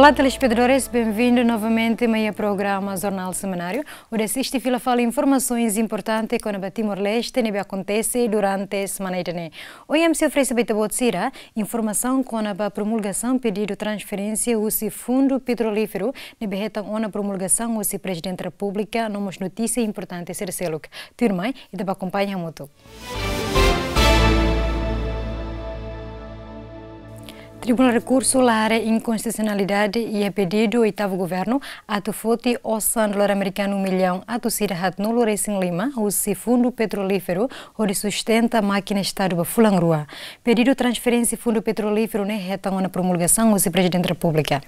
Olá, telespectadores, bem-vindo novamente ao meu programa Jornal Semanário, onde assiste e fala informações importantes que no Timor-Leste e acontece durante a semana. Hoje, me oferece a informação com a promulgação pedido transferência do Fundo Petrolífero, na promulgação do Presidente da República, nomos notícias importantes ser seluk. Turma, e te acompanha muito. Tribunal Recurso lara inconstitucionalidade e é pedido ao oitavo governo a tu fote o dólar americano $1 milhão a tu cidade no Lourenço Lima, o fundo petrolífero, onde sustenta a máquina estado de Fulangrua. Pedido transferência fundo petrolífero na promulgação do Presidente da República.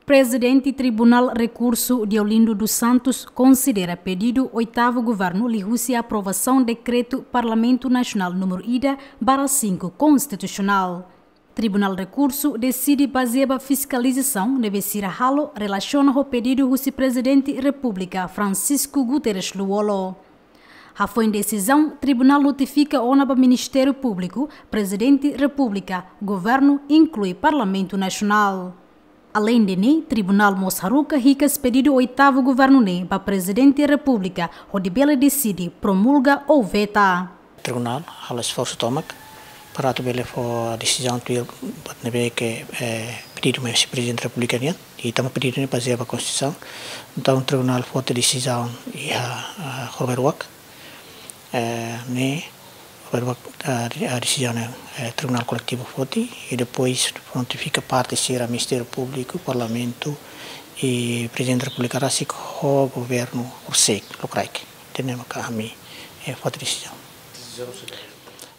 Presidente Tribunal Recurso Deolindo dos Santos considera pedido oitavo governo lihusi a aprovação decreto Parlamento Nacional número IDA/5 constitucional. Tribunal Recurso decide basear a fiscalização de Becira Halo relaciona ao pedido do Presidente República Francisco Guterres Luolo. A foi em decisão, Tribunal notifica ao Ministério Público, Presidente República, Governo inclui Parlamento Nacional. Além de nem, Tribunal Mossaruca ricas pedido oitavo governo ne para Presidente República, onde Bela decide promulga ou veta. Tribunal halo esforço tomak para tu bele for decisão tu nebe que pedido mais Presidente República ne e também pedido ne baseado na Constituição. Então o Tribunal for a decisão e a Roberwak ne a decisão Tribunal Coletivo Foti e depois notifica parte ser a Ministério Público, Parlamento e Presidente da República Rasik o Governo Ursek, Lokraik. Temos que a mim foi a decisão.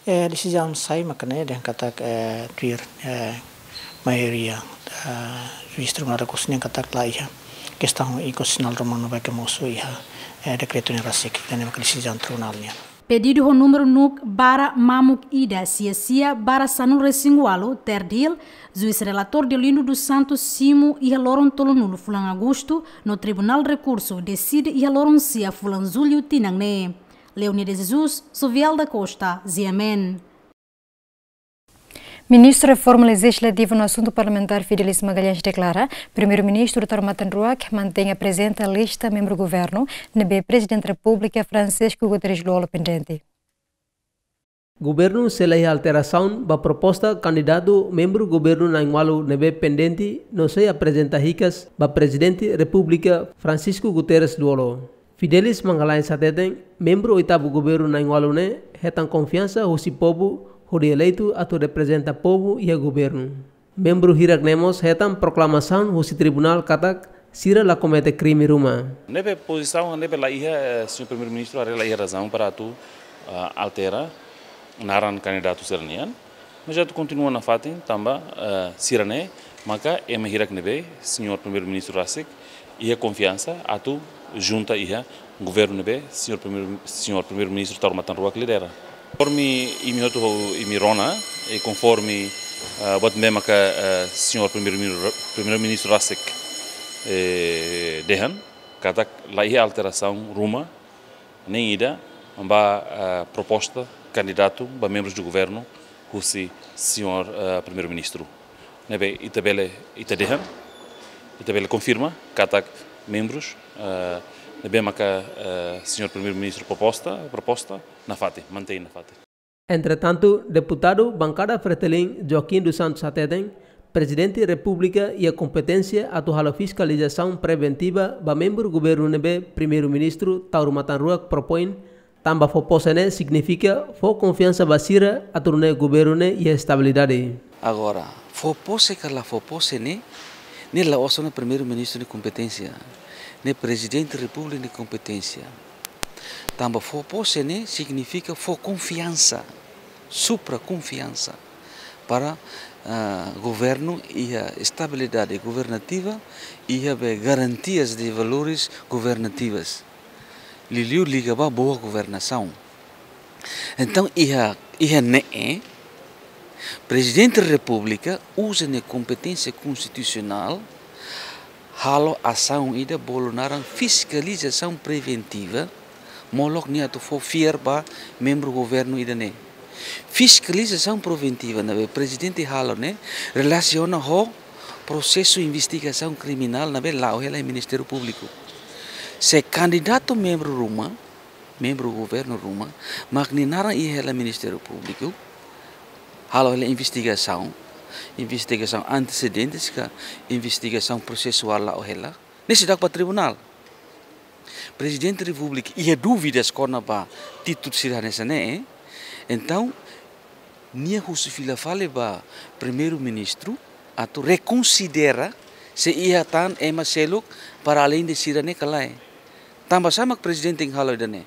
A decisão sai, mas que kata tuir maioria juiz Tribunal Recurso nem kata lá ia questão inconstitucional romano vai que moço ia decreto nem Rasik, temos que decisão Tribunal nem. Pedido o número NUC bara Mamuk Ida Cia bara Sanu Resingualo, Terdil, juiz relator Deolindo dos Santos Simo e Loron Tolonulo Fulan Augusto, no Tribunal Recurso decide e Loron Cia Fulan Zulio Tinangne. Leonide Jesus, Soviel da Costa, Ziamen. Ministro da Reforma Legislativa no assunto parlamentar Fidelis Magalhães declara, Primeiro-Ministro Dr. Matanruac mantém presente a lista membro do governo, nebe Presidente da República Francisco Guterres Luolo pendente. Governo selai alteração da proposta candidato membro governo na Ingualo nebe pendente não sei apresenta ricas ba Presidente da República Francisco Guterres Luolo. Fidelis Magalhães atendem membro oitavo governo na Ingualo ne retan confiança o si povo o eleito atau representa povo e o governo. Membro hirak nemos retam proclamação o si tribunal katak sira la comete crime ruma. Nebe posição nebe la ia senhor primeiro-ministro a la ia razão para tu altera naran candidato sernian. Mas já tu continua na fatin tamba sirane maka me hirak nebe senhor primeiro-ministro Rasik ia confiança atu junta ia governo nebe senhor primeiro-ministro Dr. Matanruac lidera. Conforme Imirona e conforme o mesmo que o senhor primeiro-ministro Rasik dehan, cada lá é alteração ruma nem ida a proposta candidato para membros do governo o senhor primeiro-ministro. Nebe itabele itadehan, itabele confirma cada membros bem que o senhor primeiro-ministro proposta na FATE, mantém na FATE. Entretanto, deputado bancada Fretelin Joaquim dos Santos Ateden, Presidente da República e a competência a a fiscalização preventiva ba membro do governo nebe primeiro-ministro Tauro Matanruac propõe tamba foposene significa fo confiança basira a turne governo e a estabilidade. Agora, fopose que la fopose ne la osona primeiro-ministro de competência. Ne Presidente da República de competência. Também fopose ne significa for confiança, supra-confiança para governo e a estabilidade governativa e a garantias de valores governativas. Liliu liga para boa governação. Então, Presidente da República usa a competência constitucional halo ação ida bolonaran fiscalização preventiva molok ni atu fo fier ba membro governo ida ne fiscalização preventiva na presidente halo ne relaciona ho processo de investigação criminal na lá o Ministério Público. Se candidato membro Ruma, membro do governo Ruma, mas não é o Ministério Público, halo a investigação antecedentes, investigação processual lá o ela, nesse dá para tribunal. Presidente da República ia dúvidas quando para título cidadania né? Então, nia justifila fale ba primeiro-ministro atau reconsidera se ia tan emaseluk para além de cidadania kalai. Tambah sama presidente yang halo dane.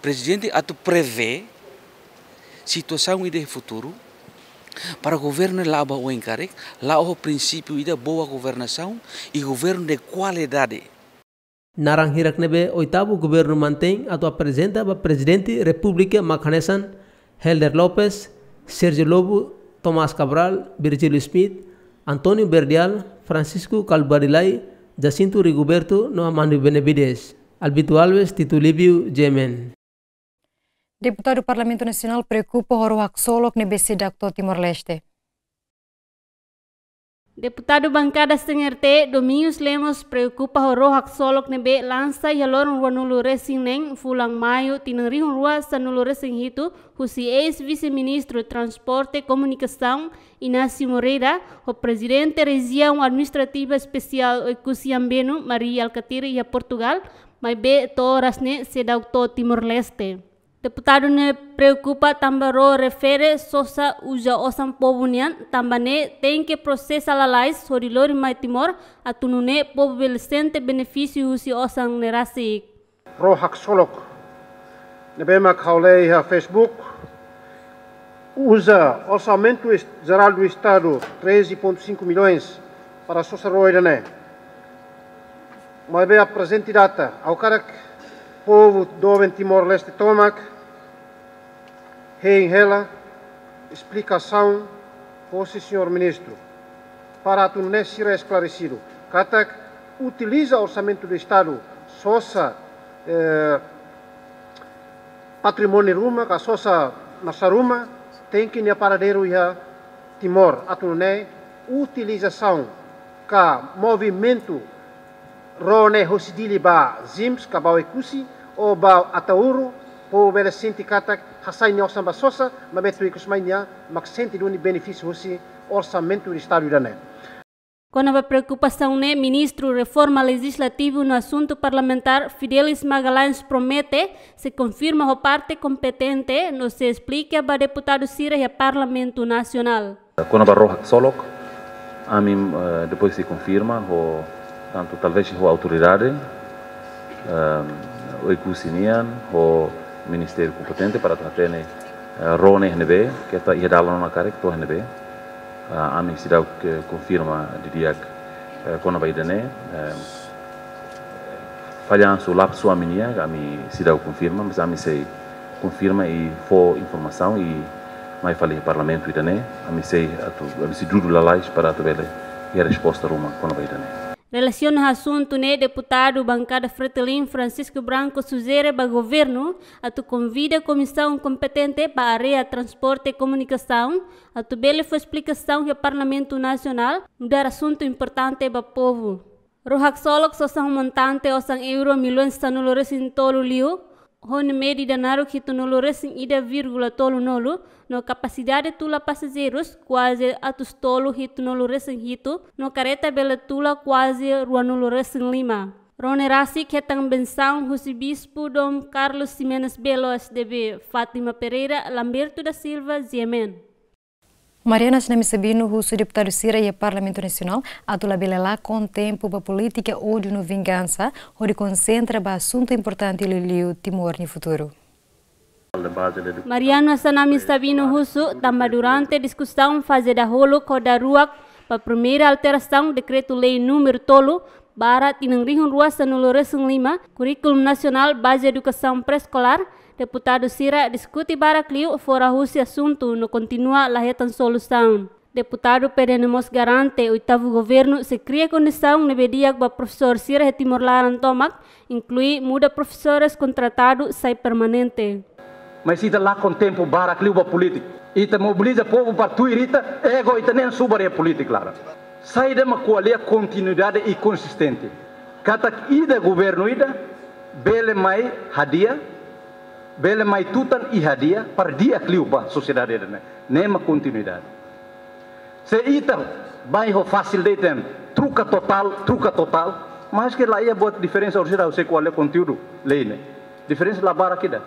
Presidente atau prevê situação ide futuro para o governo lá o encarrego, lá o princípio ida boa governação e governo de qualidade. Narang hirak nebe oitavo governo mantém atau apresenta ba presidente República Machanesan Helder Lopes, Sergio Lobo, Tomás Cabral, Virgilio Smith, Antonio Berdial, Francisco Calbarilay, Jacinto Rigoberto, Noamani Benevides, Albito Alves, Tito Livio, Jemen. Deputado do Parlamento Nacional preocupa o Roak Solok na BC Timor-Leste. Deputado bancada CNRT Domingos Lemos preocupa o Roak Solok nebe lança e alor nulo resing neng fulang maio tineri rua sa nulo resing hitu husi ex-vice-ministro Transporte e Comunicação Inácio Moreira, o presidente região administrativa especial Ecusiambeno Maria Alcatira e Portugal, mas be toras ne sedauto Timor-Leste. Deputado ne preocupa tambaro refere sosa uja osam pobunian tambane tem que processa lalais sorilori mai Timor atunune povo belecente benefício usi osam nerasi. Roak Solok nebema kaulei ha Facebook usa orçamento geral do Estado 13,5 milhões para sosa roidane. Mas be a presente data ao cara povo do Timor-Leste tomac rela explicação fosse senhor ministro para tu não ser esclarecido. Katak utiliza orçamento do Estado sosa patrimônio ruma, a sosa nasaruma tem que ir paradeiro ia Timor atu não utilização ka movimento rone hosidili ba zims ka ba ekusi ou ba atauru po bela senti katak hasai ni osam basosa mabetu ikus mainya mak senti duni benefício hosi orçamento do Estado da né. Com a preocupação né, ministro reforma legislativa no assunto parlamentar Fidelis Magalhães promete se confirma a parte competente no se explica para deputado Sira e Parlamento Nacional. Com a Roak Solok, a mim depois se confirma o tanto talvez a autoridade, o Ecusinian, o Ministério competente para tratar Rone NB, que está ia dar lá na cara que NB, a mim se dá que confirma de dia com a Baidane, falhando o lapso a minha, a mim se dá confirma, mas a mim se confirma e for informação e mais falei Parlamento Idane, a mim se duro lá para também a resposta Roma com a Baidane. Relação ao assunto, né, deputado bancada Fretilin Francisco Branco sugere para o governo a tu convida a comissão competente para a área transporte e comunicação a tu bela explicação que o Parlamento Nacional mudar assunto importante para o povo. Roak Solok sosang montante osang euro milhões sanulores em tolo liu, hone medi danaro que tunulores em ida vírgula tolo nolo, no capacidade tula passageiros quase atus tolo hito nolores em hito, no careta bela tula quase ruanolores em Lima. Rone Rasi que tang benção husi bispo dom Carlos Ximenes Belo SDB, Fátima Pereira, Lamberto da Silva, Yemen. Mariana Sinami Sabino, russo deputado Sira e Parlamento Nacional, atula belela com tempo para política ódio no vingança, onde concentra para assunto importante liliu Timor no futuro. Mariana Sanami Sabino Russo, também durante a discussão fazida rolo com a RUAC para a primeira alteração decreto-lei número tolo para tinangrihun ruas sanulores Lima, currículo nacional base educação pré-escolar, deputado Sira discute para clio fora Rússia assunto no continua lahetan solução. Deputado Perenemos garante o oitavo governo se cria condição nebedia para professor Sira e Timor-Laran Tomac, inclui muda professores contratados sai permanente. Mas ita lá com tempo para clio para político. Ita mobiliza o povo para tu irita, ego ita nem subaria político lá. saída uma coalia continuidade e consistente. Kata ida governo ida, bele mai hadia, bele mai tutan e hadia para dia kliupa sociedade ida, nema continuidade. Se ita vai ho fácil de tem, truca total, mas que lá ia buat diferença original se qual é conteúdo lei né. Diferença lá bara kida.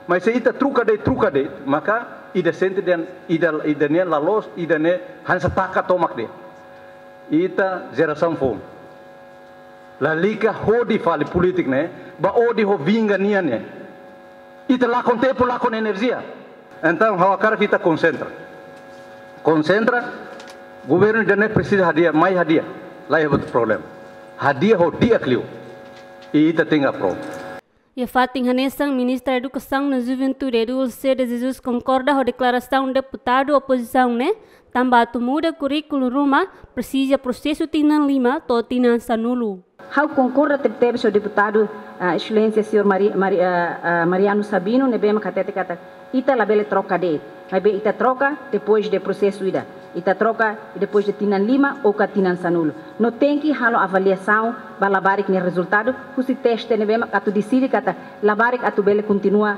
Mas se ita truca de, maka ida sente dan ida ne la los ida ne hansa taka tomak de. Ita geração fome. La liga hodi fali politik ne, ba odi ho vinga nia ne. Ita lá com tempo, lá com energia. Então, a cara kita concentra, governo já não precisa hadia, mais hadia. Lá é outro problema. Hadia ho dia clio. E ita tem a prova. E a Fatim Hanesang, ministra da Educação na Juventude, Dulce de Jesus concorda com a declaração deputado oposição, né? Também muda currículo Roma, precisa processo Tinan Lima, to Tinan Sanulu. How concorda teve o deputado excelência senhor Mariano Sabino, nebema katete kata ita labele troca de, mas ita troca depois do processo ida. Ita troca depois de Tinan Lima ou Tinan Sanulo. Não tem que halo avaliação para labarik ne resultado, se teste nebema katu decide kata labarik atu bele continua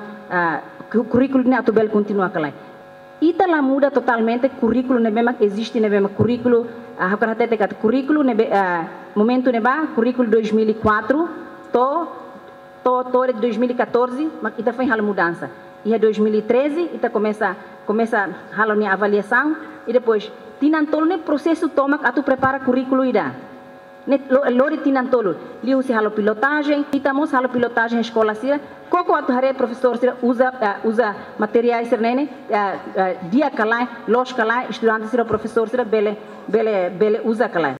currículo ne atu bele continua kalai. Ita lá muda totalmente currículo nebema existe nebema currículo hakatete kata currículo nebe momento neba currículo 2004 to de 2014 mas ita foi halo mudança. E em 2013 ita começa halo ne avaliação e depois tinantolo ne processo toma atu prepara currículo ida. Ne lori tinantolo liu se halo pilotagem, itamos halo pilotagem escola sira. Coco atu hare professor sira usa materiais sira nene dia kalai, los kalai, estudantes sira professor sira bele usa kalai.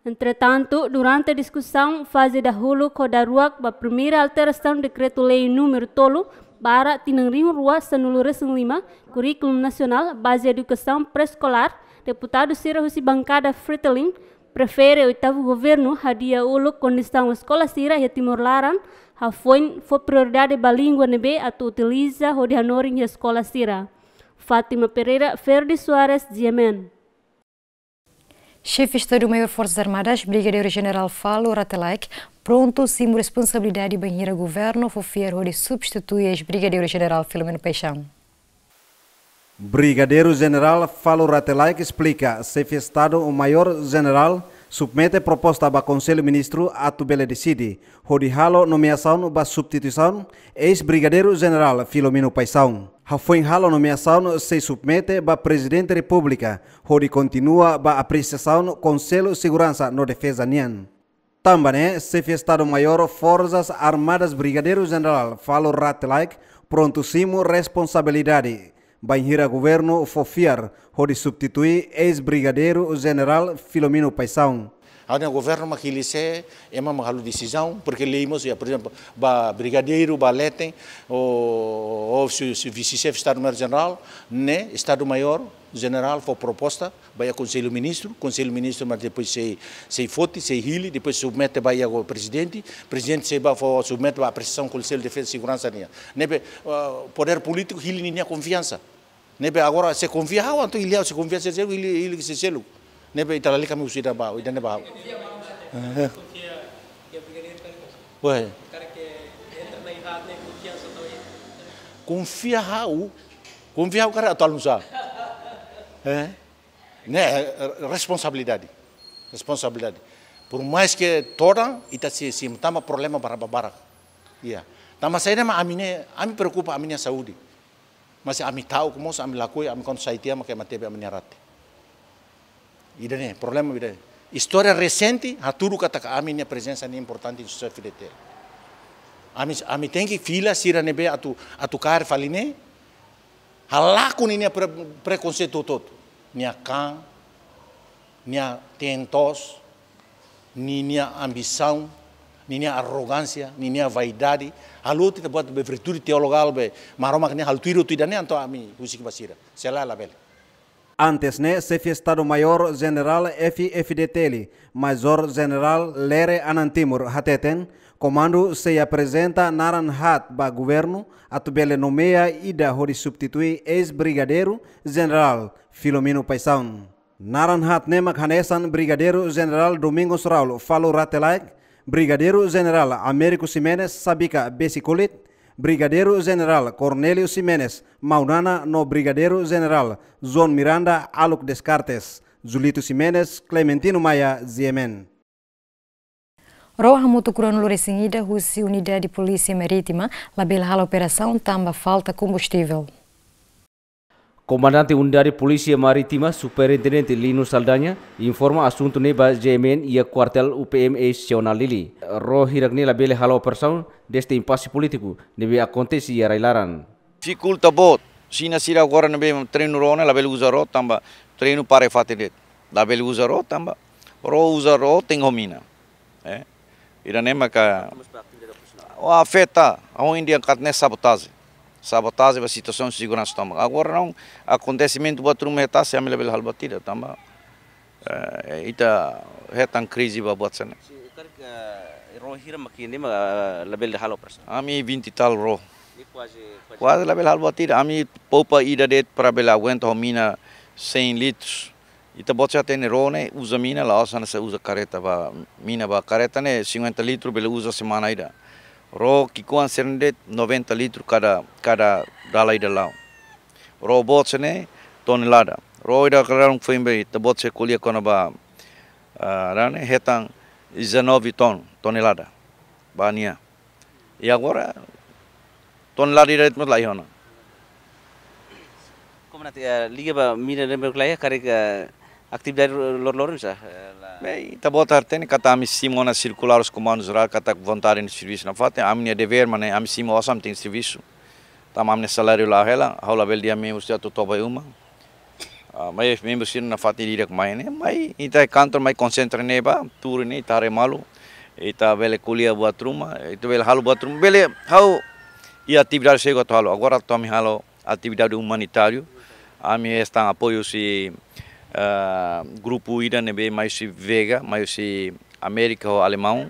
Entretanto, durante a discussão, fase da hulu kodaruak ba primeira alteração decreto-lei número tolo para tinangrim rua sanulu resung 5, currículo nacional, base educação pré-escolar, deputado Sira Husi bancada Fretilin, prefere o oitavo governo hadia ulu condição escola Sira e Timor Laran, foi prioridade balíngua nebe atu utiliza o de hanoring escola Sira. Fátima Pereira, Ferdi Soares, Yemen. Chefe de Estado-Maior Forças Armadas, Brigadeiro-General Falo Ratelaik, pronto sim responsabilidade de banheira governo, fofiero de substituir Brigadeiro-General Filomeno Paixão. Brigadeiro-General Falo Ratelaik explica, chefe de Estado-Maior-General submete proposta para Conselho Ministro a tubele decide, onde halo nomeação para substituição, ex-Brigadeiro-General Filomeno Paixão. Foi halo nomeação se submete para Presidente da República, onde continua para apreciação Conselho de Segurança no Defesa Nian. Também, chefe de Estado-Maior Forças Armadas Brigadeiro-General Falo Ratelaik, pronto simo responsabilidade. Banheira governo fofiar, onde substituir ex-Brigadeiro-General Filomeno Paixão. O governo maquilise é uma decisão porque leímos, por exemplo, ba brigadeiro, ba letem, ou vice-chefe de Estado-Maior-General, né, Estado-Maior-General foi proposta, vai ao Conselho Ministro, mas depois se fote, se hili, depois submete vai ao presidente se vai submete a apreciação do Conselho de Defesa e Segurança, né, poder político hili nem confiança, né, agora se confia, então ele se confia se ele se selo. Nebe italali kami usida ba, idane ba. Ué. Confia o cara atual não sabe. Né, responsabilidade. Por mais que toda ita se tama problema para. Iya. Tama saya nama ami preocupa a minha saúde. Mas ami tahu como ami lakoi ami kon saitia makai matebe ami rate. Idane, problema idane. História recente, haturu kata kami minha presença é importante em sociedade fileteira. Ami tem que fila sira nebe atu car faline. Halaku ni preconceito todo. Nia can, nia tentos, nia ambição, nia arrogância, nia vaidade. Halu te buat virtude teologal be maroma kene haltuiro tu idane anto ami usik basira. Sela la bele. Antes, né, chefe de Estado-Maior-General FDTL, Major-General Lere Anantimur Hateten, comando se apresenta Naranhat para governo, a tubele nomeia ida hori substituir ex-Brigadeiro-General Filomeno Paixão. Naranhat nemak hanesan Brigadeiro General Domingos Raul Falo Ratelaik, Brigadeiro General Américo Ximenes Sabika Besikulit, Brigadeiro General Cornélio Ximenes Maunana no Brigadeiro General Zon Miranda Aluk Descartes, Zulito Ximenes Clementino Maia Ziemen. Roha motocuran Lorecingida, Rússia, Unidade de Polícia Marítima, labela a operação tamba falta combustível. Comandante Unidade de Polícia Marítima, Superintendente Lino Saldanha, informa assunto neba GMN e a quartel UPM Nacional Lili. Roh hiragni labela a operação deste impasse político, nebe acontece e arailaran. Dificulta bot, sina sira agora nebe treino rona, labela usa ro, tamba treino para fatedet. Labela usa ro, tamba ro usa ro tem homina. Ira nema ka o afeta a Índia katne sabotagem a situação de segurança tamba. Agora não acontecimento batru meta se amela bel halbatira tamba. Ita hetan crise ba buat sana. Ro hira makini ma label de halo person. Ami 20 tal ro. Quase label halbatira ami poupa ida det para bel aguenta homina 100 litros. Ita botja tem rone usa mina lá sana se usa careta ba mina ba careta ne 50 litros bele usa semana ida. Ro kikuan serendet 90 litros cada dala ida lá. Ro botja ne tonelada. Ro ida karang fimbe ita botja kolia kona ba rane hetang 19 tonelada. Bania. E agora tonelada ida et lá iona. Como nanti liga ba mina lembra klaya karek atividade lor já. Bem, tá bota artene kata ami simona circular os comandos rural kata vontade de serviço na fate amnia dever mane ami simo osam tem serviço. Tam amne salário lá ela, haula bel dia me ustia to toba uma. Mas membro sir na fate direk mai ne, mai ita kantor mai concentra neba, tur ne tare malu. Ita bele kulia buat rumah, ita bele halu buat rumah. Bele hau ia atividade chega to halu. Agora to ami halu atividade humanitário. Ami está apoio se grupo ida nebe mais se Vega, mais se América ou Alemão.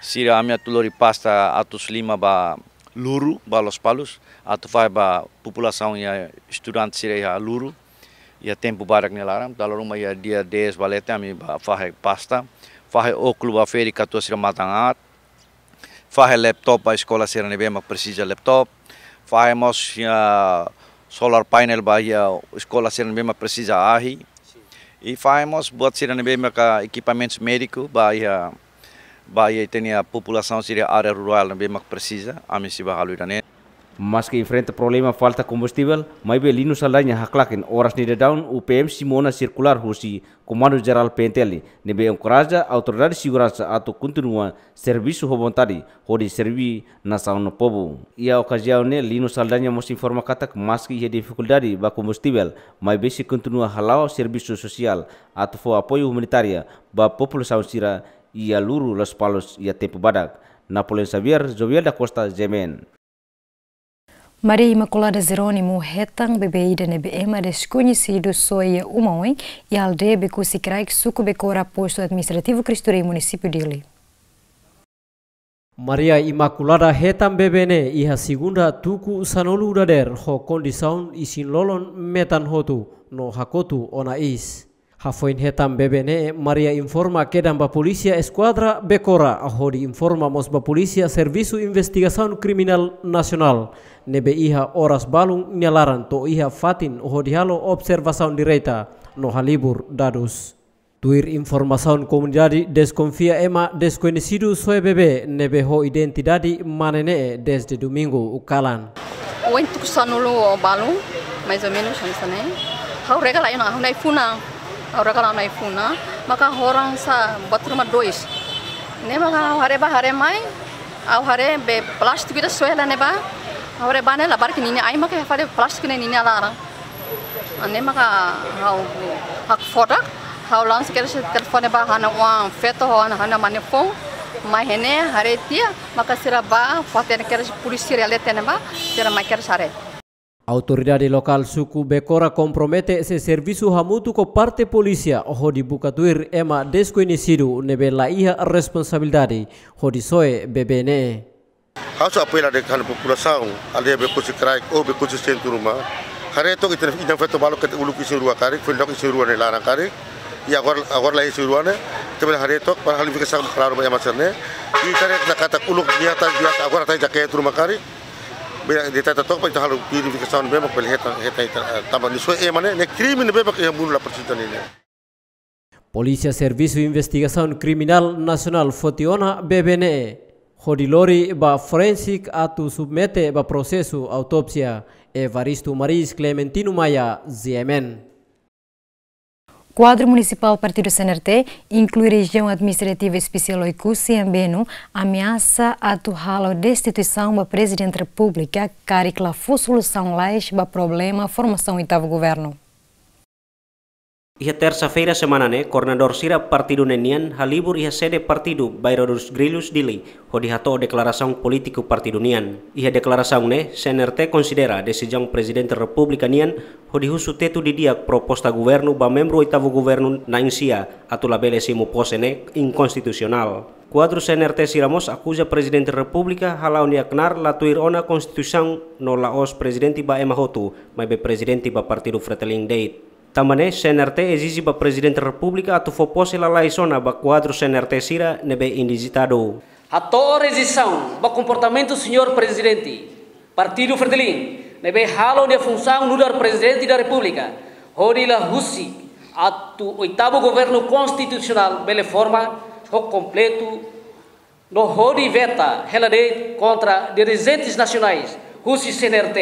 Sira amia tulori pasta atus lima ba Luru, ba Los Palos, atu vai ba população ia estudante sira ia Luru, ia tempo barak nelaram, dalaruma ia dia 10 balete ami ba fai pasta, fai óculo ba feri katu sira matangat, fai laptop ba escola sira nebe ma precisa laptop, fai mos solar painel ba ia escola sira nebe ma precisa ahi. E fazemos buat sira nebe maka equipamentos médicos bahia tem a população sira área rural nebe mak precisa ami siba halu irane. Mas que enfrenta problema falta combustível, mas Lino Saldanha haklakin horas nida down UPM Simona circular husi Comando Geral PNTL nebe encoraja autoridade de segurança ato continua serviço vontade hodi servi na sauna povo. E a ocasião ne Lino Saldanha mos informa kata mas que ia dificuldade ba combustível, mas besi continua halau serviço social ato fo apoio humanitária ba população sira e a Luru Los Palos e a tempo badak. Napoleon Xavier, Jovial da Costa, Jemen. Maria Imaculada Jerônimo hetang bebeida nebe ema desconhecido soia uma e aldeia becusi craik suco becora posto administrativo Cristurei município dele. Maria Imaculada hetang bebene iha segunda tuku sanolu dader ho condição isin lolon metan hotu no hakotu ona is. Hafoin hetam bebene Maria informa que ba polícia esquadra becora ahodi informa mos ba polícia serviço investigação criminal nacional nebe iha horas balung nyalaran to iha fatin ohodi halo observação direita no halibur dados. Tuir informação comunidade desconfia ema desconhecido soe bebê nebe ho identidade manene desde domingo ukalan. O entuk sanulu balung mais ou menos né? Hau regala ina hau naifuna. Orang kalau naik puna, maka orang sa buat rumah dois. Ne maka hare mai, hare be plastik itu soalnya ne ba, hare ba ne labar kini ni ay maka hare plastik ni ni alarang. Ne maka hak fodak, hau langsung kira telefon ba hana uang feto hana manipong, mai hene hare tia maka siraba foten kira polisi realite ne ba, sira mai kira sare. Autoridade local suku Becora compromete esse serviço hamutu com parte polícia hodi bukatuir ema desconhecido nebe la iha responsabilidade hodi soe bebene. Hausa apela de kan população aldeia becusi craik ou becusi centro rumah Hareto kita ina feto balo ket ulu kisirua kari, fendok kisirua ne larang kari. Ya agora lai kisirua ne, tebel hareto para hal fikasang claro banyak macamnya. Kita ne kata ulu biasa agora tai jaket rumah kari. Dia tata tok pa hal fikasang bebak pel heta taban ni so mane ne crime ne bebak yang bunuh la persitan ini. Polícia Serviço de Investigação Criminal Nacional Fotiona BBNE Hodilori ba forensic atu submete ba processo autópsia Evaristo Maris Clementino Maia ZMN. Quadro Municipal Partido CNRT inclui região administrativa especial Oicusi em Beno, ameaça atual a destituição do Presidente da República, caricla for solução lais ba problema formação oitavo governo. Ia terça-feira semana coordenador Sira Partido Nenian halibur ia sede partido bairro dos Grilhos Dili, onde hato declaração político partido Nian. Ia declaração CNRT considera decisão presidente da República Nian, onde husu tetu didiak proposta governo ba membro oitavo governo na insia atu labele simo pose inconstitucional. Quadro CNRT Siramos acusa presidente da República halau niaknar latuir ona constituição no laos presidente ba emahotu, mai be presidente ba partido Fretilin Date. Também CNRT exige para o Presidente da República a fopose la laisona para quadro CNRT Sira nebe indigitado. A toda resistência para comportamento do senhor Presidente, Partido Fretilin, nebe halo de função no Presidente da República, onde la husi a oitavo governo constitucional bele forma o completo no hodi veta helade contra dirigentes nacionais, husi CNRT,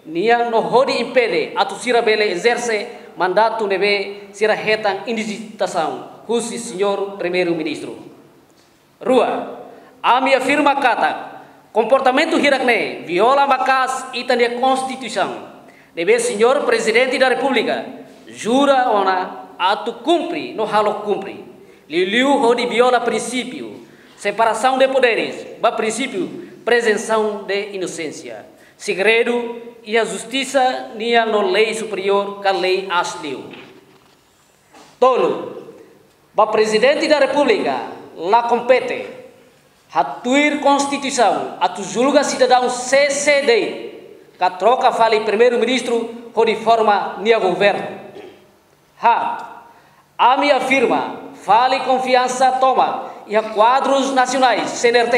niang no hodi impede a Sira bele exerce mandato nebe sira hetang indigitação, husi senhor primeiro-ministro. Rua, ami afirma kata, comportamento hirakne viola bakas itania Constituição. Nebe senhor presidente da República, jura ona atu cumpre no halo cumpre. Liliu hodi viola princípio, separação de poderes, ba princípio, presunção de inocência. Segredo e a justiça nia no lei superior que a lei asliu. Tolo, ba presidente da República la compete hatuir Constituição atu julga cidadão CCD que troca fale primeiro-ministro de forma nia governo. Ami afirma fale confiança toma e a quadros nacionais CNRT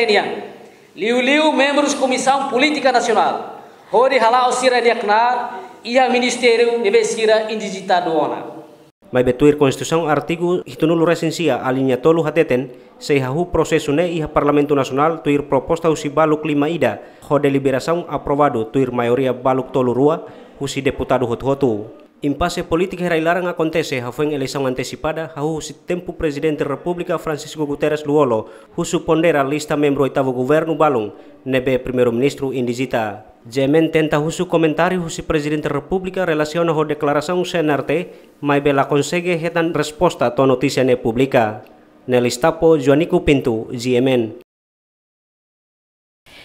liu membros Comissão Política Nacional hori halau sira diaknar ia Ministério de Sira indigitado ona. Mai betuir Constituição artigo hitunulu resensia alinha tolu hateten sehahu processo iha Parlamento Nacional tuir proposta usi baluk 5 ida ho deliberação aprovado tuir maioria baluk tolu rua usi deputado hotu. Impasse política herailarang acontece hafuen eleição antecipada hahu si tempo Presidente da República Francisco Guterres Luolo husu pondera lista membro oitavo governo balung nebe primeiro-ministro indigita. Jemen tenta husu comentário husi Presidente da República relaciona ho declaração CNRT mai bela consegue hetan resposta to notícia ne publica. Nelistapo Joanico Pinto, GMN.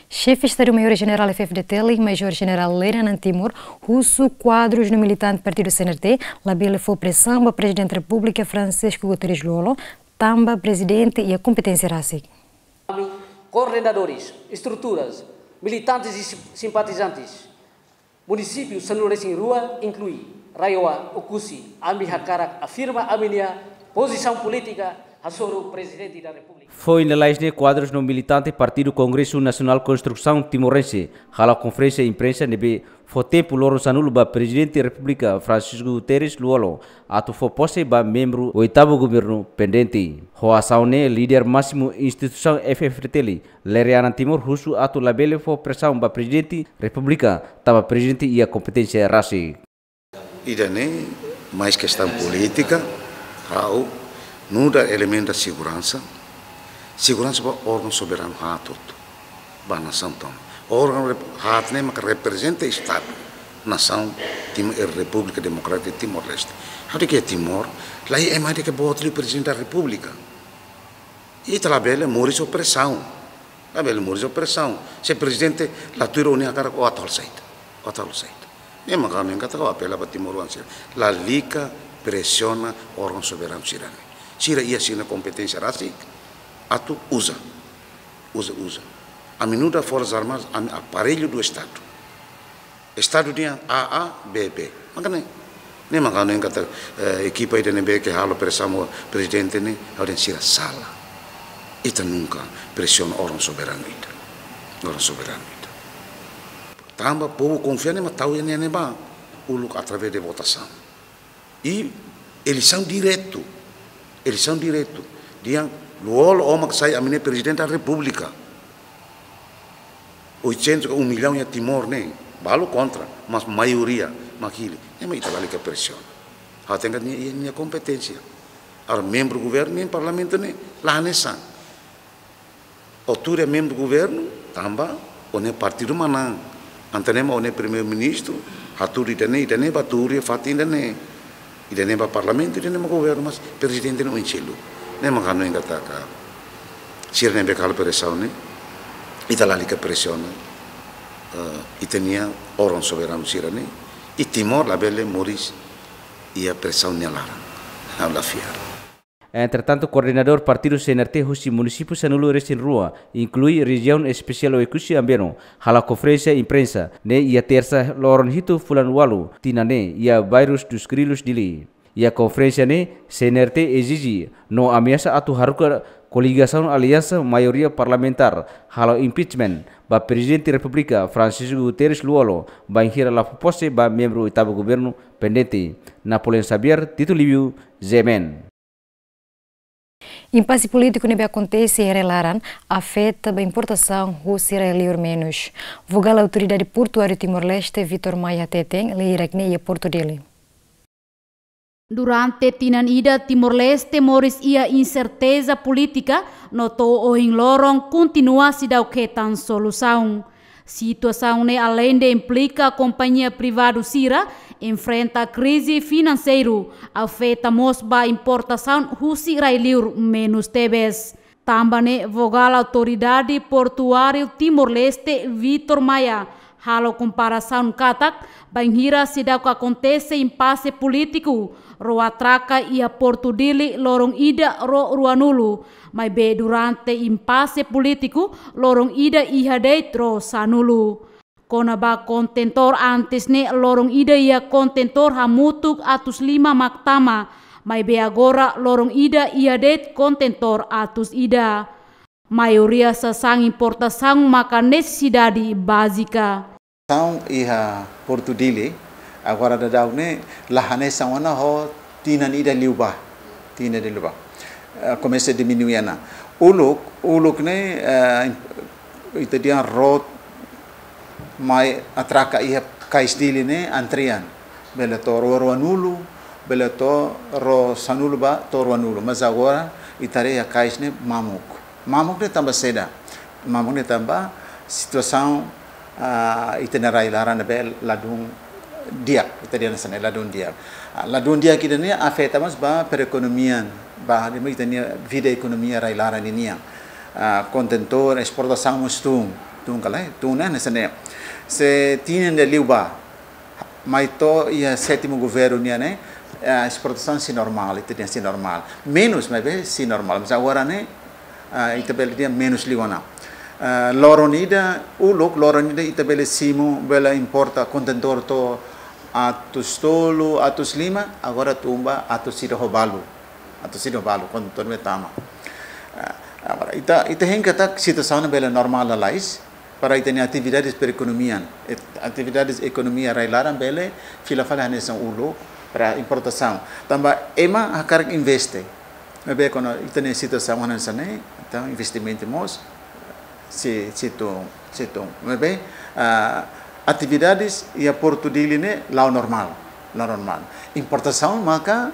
Chefe Estado-Maior-General FFDT, Major-General Leran Timor, russo quadros no militante partido CNRT, labele foi pressão para o Presidente da República Francisco Guterres Luolo, tamba presidente e a competência RACIC. Coordenadores, estruturas, militantes e simpatizantes, municípios Sanures em Rua, inclui Raioa, Okusi, Ami Hakarak, afirma a minha posição política sobre o Presidente da República. Foi na lei de quadros no militante Partido Congresso Nacional Construção Timorense, a conferência de imprensa nebe foi tempo loro sanulo ba Presidente da República Francisco Guterres Luolo, atu foi posse ba membro oitavo governo pendente. Ho asaune líder máximo instituição FFDT, Leriana Timor Russo atu labele foi pressão ba Presidente República, tava Presidente e a competência RACIC. Idane mais questão política, how não dá elemento da segurança para o órgão soberano hatot, para a nação toma. O órgão hat nem que representa o Estado, nação, República Democrática de Timor-Leste. Há que é Timor, lá é mais que bota o Presidente da República. E tá lá bela morre opressão, lá bela morre opressão. Se o Presidente lá tuir unia cara o atal sait. E magam nem kata o apela para Timor-Leste. La liga pressiona o órgão soberano sirane. Sira ia sina competência RACIC, atu usa. A minuta Forças Armadas, aparelho do Estado. Estado dia AA, BB. Makanya, ini makanya yang kata ekipa ida nebe ke halo bersama presidente ni, harus sira salah. Itu nunca presión orang soberano itu, orang soberano itu. Tambah povo confiar mas tahu yang ini bah, uluk através de votação. E eleição direto, dia luol omak saya amine presidente da república. 800 1 milhão ya Timor ne. Balu contra, mas maioria makili. Mas ita balik ke pressão. Ha tenga ni kompetência. Ar membro do governo nem parlamento ne lá nessa. Otura membro do governo tamba one partido mana. Antanema one primeiro ministro, haturi dane baturi fatin dane. Idane ba parlamento idane ma governo mas presidente no enchelo. Ne makano ingata ka. Sirne be kala pressão ne. Ita balik ke pressão. E tinha orang soberano sirane e Timor la belle Moris e a pressão nelara a fiar. Entretanto, coordenador partido CNRT Husi município Sanulu Restin Rua inclui região especial Ekusi Ambeno hala conferência imprensa ne ia terça loron hitu fulan walu tinane ia virus dos grilos dili ia conferência ne CNRT exige no ameaça atu haruka coligação aliança maioria parlamentar halo impeachment ba presidente República Francisco Guterres Luolo ba ingira la proposta ba membro oitavo governo pendente Napoleon Xavier tituliu Zemen. Impasse político que acontece em Relaran afeta a importação russo-israelí menos. Vogal a autoridade portuária Timor-Leste Vitor Maia Teteng leiragneia Porto dele. Durante tinan ida Timor-Leste moris ia incerteza política, notou o lorong continua se dar que tan solução. Situação ne além de implica a companhia privada Sira enfrenta crise financeira, afeta mosba importação russo-israelí menos tebes. Também vogal autoridade portuária Timor-Leste Vitor Maia halo comparação katak banhira se dar que acontece impasse político roatraca ia Porto dili lorong ida ruanulu mas be durante impasse político lorong ida ihadeit sanulu kona ba kontentor antes ne lorong ida ia kontentor hamutuk atus 5 maktama mas be agora lorong ida ihadeit kontentor atus ida maioria sasang importação maka necessidade básica iha Porto dili agora da daune lahane sawana ho tina ni da liuba começa a diminuir na uluk ne itu dia road mai atraka iha kais dili ne antrian bela to ruanulu bela to ro sanulu ba to ruanulu mas agora itare ya kais ne mamuk ne tambah seda mamuk ne tambah situação itinerário laran be ladung dia kita dia sana ladun dia kita ni afeta mas ba perekonomian ba de kita ni vida ekonomia railara ni contentor exportação mustung kalai tuna sana se tinen de liuba mai to ia sétimo governo ni ne exportação si normal itu dia si normal menos mas be si normal mas agora ne itu bel dia menos liwana loronida ita bele simo bela importa contentor to atus tolo atus 5 agora tumba atus sido balu contentor metama agora ita hengkata situação bela normalize para ita ni atividades perekonomian atividades ekonomia railaran bele fila fala nessa para importação tambah ema hakar investe mebe kono ita ni situação nessa ne então investimento mos situ mebe atividades ia Porto dili ne lá normal importação maka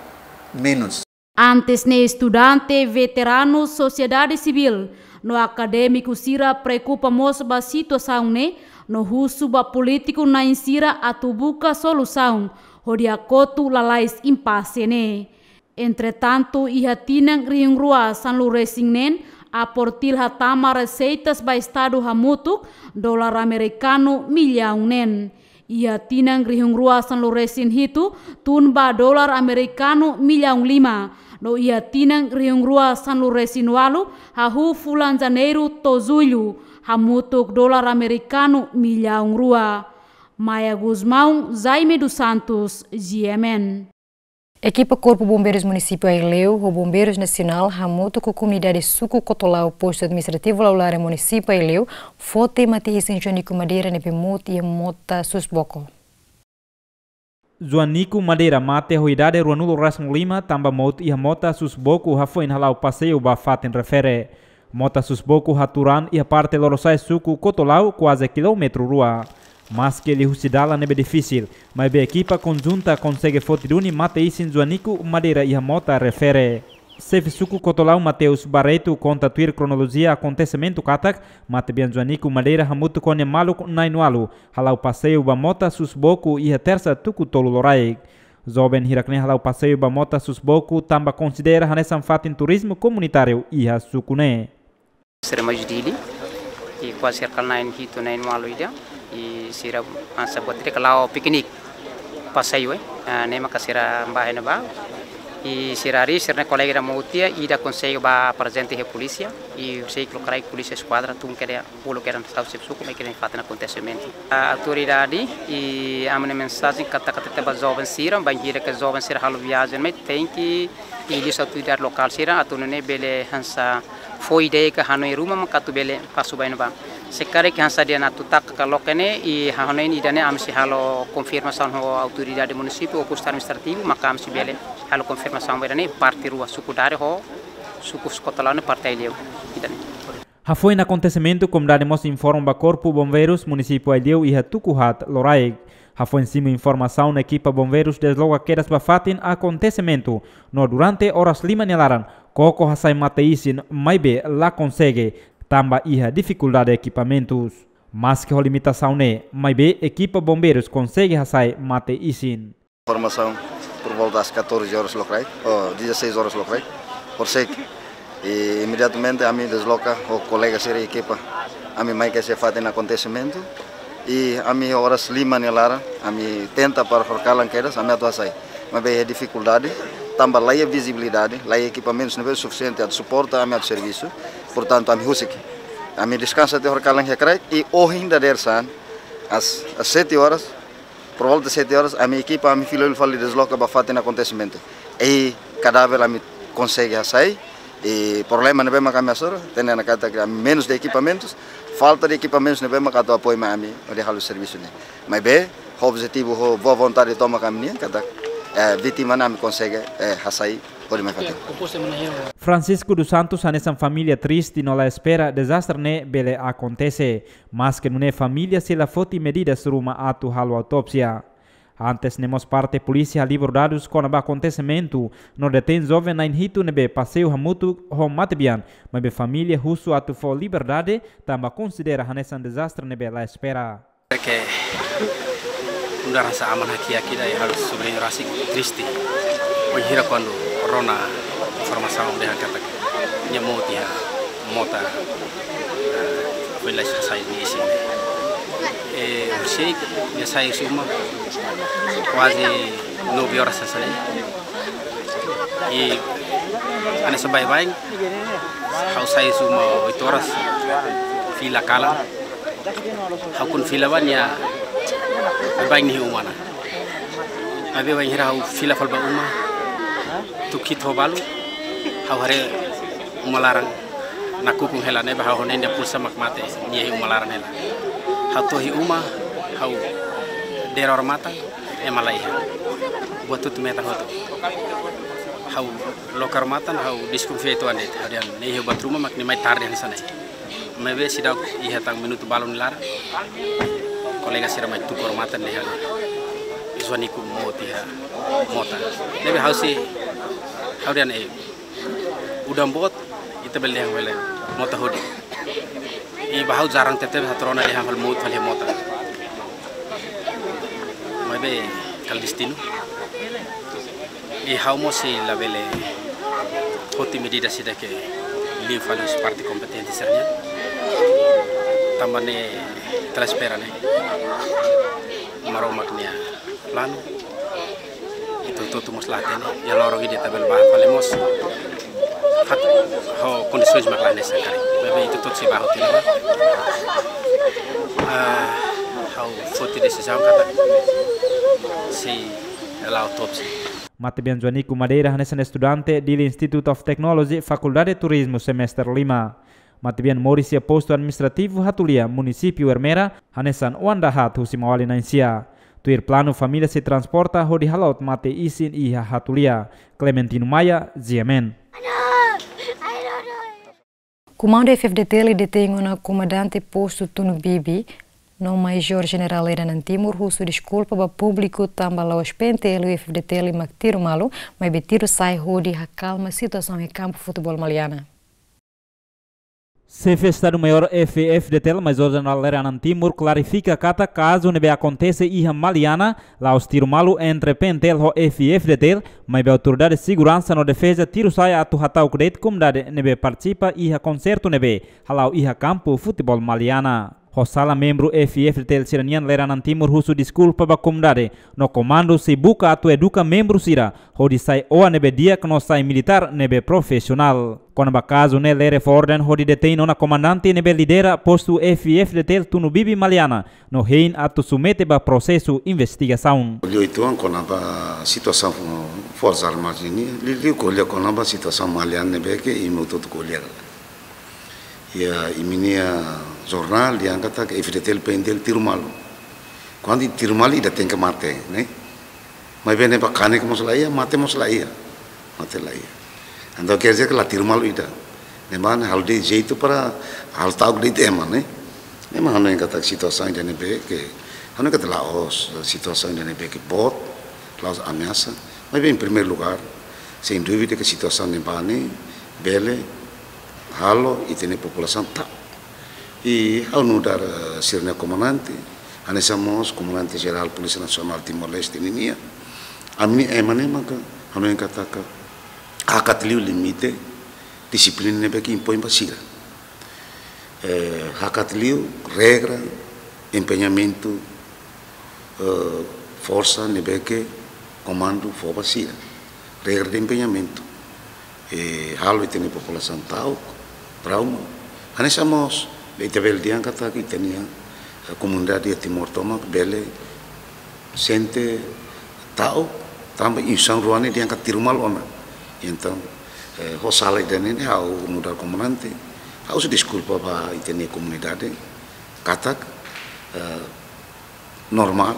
menos antes ne estudante veterano sociedade civil no acadêmico Sira preocupa mos ba situação ne no husu ba político na insira atubuka solução hodia kotu lalais impasse ne entretanto iha tinang riung rua sanlu resingnen aportil hatama receitas ba estado hamutuk dolar americano milhão nen ia tinang rihung rua San Loresin hitu tun ba dolar americano milhão 5 no ia tinang rihung rua San Loresin walu hahu fulan janeiro to julho hamutuk dolar americano milhão rua Maya Guzmão, Jaime dos Santos, GMN. Equipa Corpo Bombeiros Município Aileu, o Bombeiros Nacional, Ramoto com a comunidade Suco Cotolau, posto administrativo laular em Município Aileu, fote Matias em Joanico Madeira, Nebemut e Mota Susboco. Joanico Madeira mate a ruidade Ruanulo Rasmo Lima, Tamba Mot e a Mota Susboco, Rafo Inhalau Passeio Bafaten refere. Mota Susboco, Haturan e a parte Lorosai Suco Cotolau, quase quilômetro rua. Mas que ele rucidala nebe difícil, mas a equipa conjunta consegue fotiruni mate isin Joanico Madeira e a Mota refere. Sef Suco Cotolau Mateus Barreto conta tuir cronologia acontecimento katak, mate bem Joanico Madeira hamutu kone malu nainualu, halau passeio ba Mota Susboco e a terça tuku tolo lorai. Jovem hirakne halau passeio ba Mota Susboco tamba considera hanesan fatin turismo comunitário e a sukune. Será mais dili e quase cerca nain hito nainualu ida. E sira asa buat dia kalau piknik pasai nema kasira mbah na ba e sirari sirne colega da moutia e da consegue ba presente a polícia e sei que o cara polícia esquadra tum queria pulo que era estava se suco me querem fazer acontecimento a autoridade e a minha mensagem kata-kata ba jovem sira bangira que jovem sira halu viagem mas tem que eles autoridade local sira atunune bele hansa foi ideia que hanoi ruma makatu bele pasu baina ba sekarang que hansa dia natu tak kalau kene e hanoi ni dane amsi halo confirmação ho autoridade município ou posto administrativo maka amsi bele halo confirmação berane parte rua suku dare ho suku skotalane parte Aileu idane. Foi no acontecimento como daremos informa ba Corpo Bombeiros Município Aileu e Tucuhat Loraig. Foi em cima informação na equipa bombeiros desloca quedas bafatin acontecimento no durante horas lima nelaran koko hasai mateisin maibe lá consegue tamba iha dificuldade de equipamentos. Mas que a limitação ne maibe equipa bombeiros consegue hasai mateisin. Informação por volta das 14 horas locais ou 16 horas locais por sec e imediatamente a mim desloca o colega ser equipa a mim mais que se faz no acontecimento e a mim horas lima nelara a mim tenta para forcalan quedas a mim atuar sai mas bem é dificuldade também lá é visibilidade lá é equipamentos não é suficiente a suportar a mim serviço portanto a mim husik a mim descansa de forcalan recrai e hoje ainda dersan às 7 horas por volta de 7 horas a minha equipa a minha filha fala desloca para fazer no acontecimento e cadáver a mim consegue sair e problema não é mais caminhar tem na categoria menos de equipamentos falta de equipamentos não é mais cato apoio mais a mim de halo serviço né mas bem o objetivo o boa vontade de tomar caminho cada vítima não consegue sair pode mais fazer. Francisco dos Santos anesan família triste não la espera desastre ne bele acontece mas que não é família se la foti medidas ruma atu halo autopsia. Antes nemos parte polícia livro dados com o acontecimento no detém jovem na inhito nebe passeio hamutu ho matebian mas be família russo atu fo liberdade tamba considera hanesan desastre nebe la espera. Que udah rasa aman aqui daí harus sobrinho rasi triste. Menghira quando rona informação de kata nyamut ya mota foi lá sai nisso. Sei que sai suma quase 9 horas sabe. E ana sebai-bai hau sai suma 8 horas fila kala. Hau kun fila banyak baik ni umana. Abi baik hira hau fila falba uma. Tukit ho balu hau hare umalarang nakukung hela ne bahau ne nda pulsa makmate ni umalarang hela. Hau tohi uma hau deror mata emalai buat tu metan hoto hau lokar matan hau diskonfia itu ane hadian ne he bat rumah makni mai tar di sana mebe sidak iha tang minuto balon lar kolega sira mai tukor matan ne hal iswaniku motiha mota nebe hau si hadian udam bot itu bel yang bele mota hodi i bahau jarang tetep hatrona di hafal mut fal mota mebe kal destino i hau mo si la bele hoti medida sida que li falos parte competente sernya tambane trasperane maromaknya plano itu tutu muslatene ya loro gidi tabel ba falemos hat ho kondisões maklane sakari bebe itu tutu si ba hotina hau foto decisão kata si ela autopsia. Mate Bianjuanico Madeira hanesan estudante di Institute of Technology Faculdade de Turismo semester 5. Mate Bian Mauricia posto administrativo Hatulia município Ermera hanesan Wandahat husimawali na insia. Tuir plano família se transporta hodi halot mate isin iha Hatulia. Clementino Maia, Ziamen. Comando FFDT detém um comandante posto Tunu Bibi, no Major General Eran Timur, russo desculpa para público também lá os pentelo e FFDT Mactiro Malu, mas Betiro sai hodi a calma situação em campo futebol maliana. Chefe Estado-Maior FFDT, Major General Eran Timur, clarifica que caso nebe acontece iha maliana, lá os tiro malu entre pentel ho FFDT, mas a autoridade de segurança no defesa tiro sai atu hatau kredit comunidade nebe participa iha concerto nebe, halau iha campo futebol maliana. Hosala membro FFDT Siranian Leranan Timur husu desculpa ba comunidade no comando se buka atu educa membro sira hodi sai oa nebe dia que no sai militar nebe profissional. Quando ba caso ne lere orden hodi detém na comandante nebe lidera posto FFDT Tunu Bibi Maliana no rein atu sumete ba processo investigação. Olhou então quando a situação forças armadas ini liu colher quando a situação maliana nebe que imu todo colher. Ya iminia jornal yang kata ke FDT pendel tiro malu. Quando tiro malu ida tem que mate, né? Mas bem para cane como selaia, mate mo selaia. Mate laia. Então quer dizer que lá tiro malu ida. Nemana hal de jeito para hal tahu de tema, né? Nemana yang kata situação ida nebe que anu kata lá os situação ida nebe que bot, lá os ameaça. Mas bem em primeiro lugar, sem dúvida que situação nebane bele halo itene população tak e ao nudar sirne comandante anesamos comandante geral Polícia Nacional Timor-Leste ini amni emane maka anu kata hakatliu limite disiplina nebe que impõe basira hakatliu regra empenhamento força nebe que comando for basira regra de empenhamento halo itene população tahu trauma. Anesamos leite bel dia kata kita ni comunidade de Timor Tomak bele sente tahu tambah insan ruane dia kata tirumal ona. Então hosala idane hau mudar comandante hau se desculpa ba itene comunidade kata normal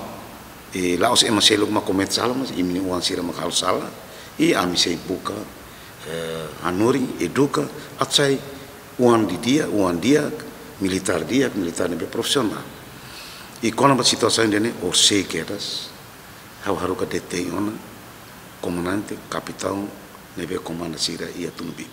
e lá os emaselo ma comet sala mas imni uang sira makal sala e ami sei buka anuri educa atsai uang dia militar nebe profissional e quando a situação dele or sei que eras hau haru ka detém ona comandante capitão nebe comanda sira ia Tunu Bibi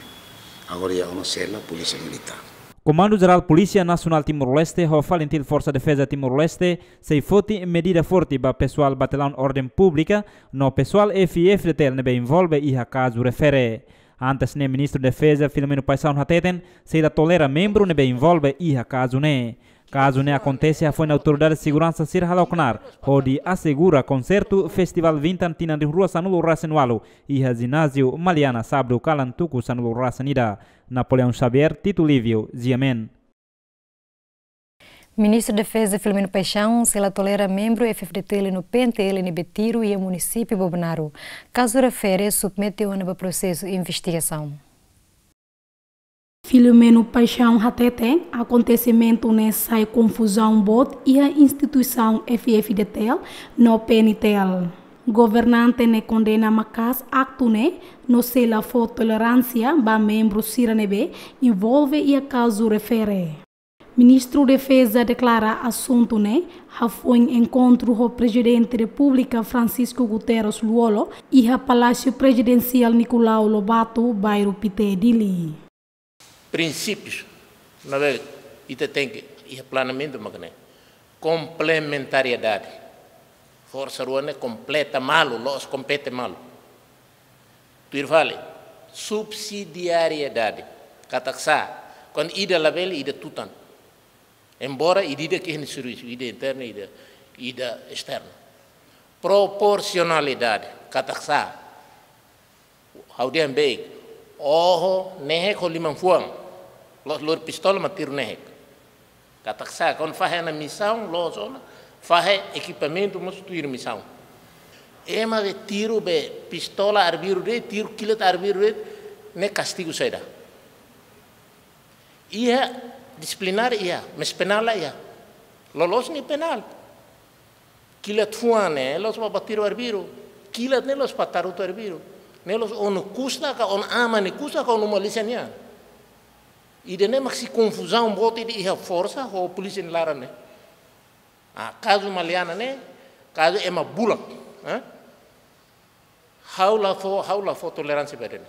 agora ia ona sela polícia militar. Comando Geral Polícia Nacional Timor-Leste, ho Valentil Força Defesa Timor-Leste, sei foti medida forte ba pessoal batelão ordem pública, no pessoal FFDT nebe envolve iha caso refere. Antes ne Ministro de Defesa Filomeno Paisão Hateten, se da tolera membro nebe envolve iha caso ne. Caso ne acontece foi na autoridade de segurança Sir Halaucnar, onde assegura concerto Festival Vintan Tinan de Rua Sanulo Rasenualo, iha ginásio Maliana Sabro Calantuco Sanulo Rasenida. Napoleão Xavier, Tito Lívio, Ziamen. Ministro da Defesa Filomeno Paixão se la tolera membro FFDT no PNTL no Betiro e município Bobonaro. Caso refere, submeteu a processo de investigação. Filomeno Paixão Hatete, acontecimento nessa confusão bot e a instituição FFDT no PNTL. Governante ne condena macas acto ne no sela for tolerância ba membro siranebe envolve e a caso refere. Ministro da Defesa declara assunto ne foi encontro com o Presidente da República Francisco Guterres Luolo e a Palácio Presidencial Nicolau Lobato bairro Pite Dili. Princípios, na verdade, tem que planejamento magné, complementariedade. Força ruana completa malo, los compete malo. Tu fale subsidiariedade. Kataksa, quando ida label ida tutan. Embora ida que é serviço, ida interno, ida externo. Proporcionalidade. Kataksa. How dia bem. Oh, nehek holiman fuang. Los lor pistola matir nehek. Kataksa, quando faz na missão, los faz equipamento mas tu missão ema de tiro be pistola arbiru de tiro kilat arbiru de ne castigo saida ia disciplinar ia mas penal ia lolos ni penal kilat fuane los ba tiro arbiru kilat ne los pataru to arbiru ne los on custa ka on ama ne custa ka on maliciania ide ne maxi confusão bote de ia força o polícia ni larane caso maliana ne caso ema bulak how la tolerância beden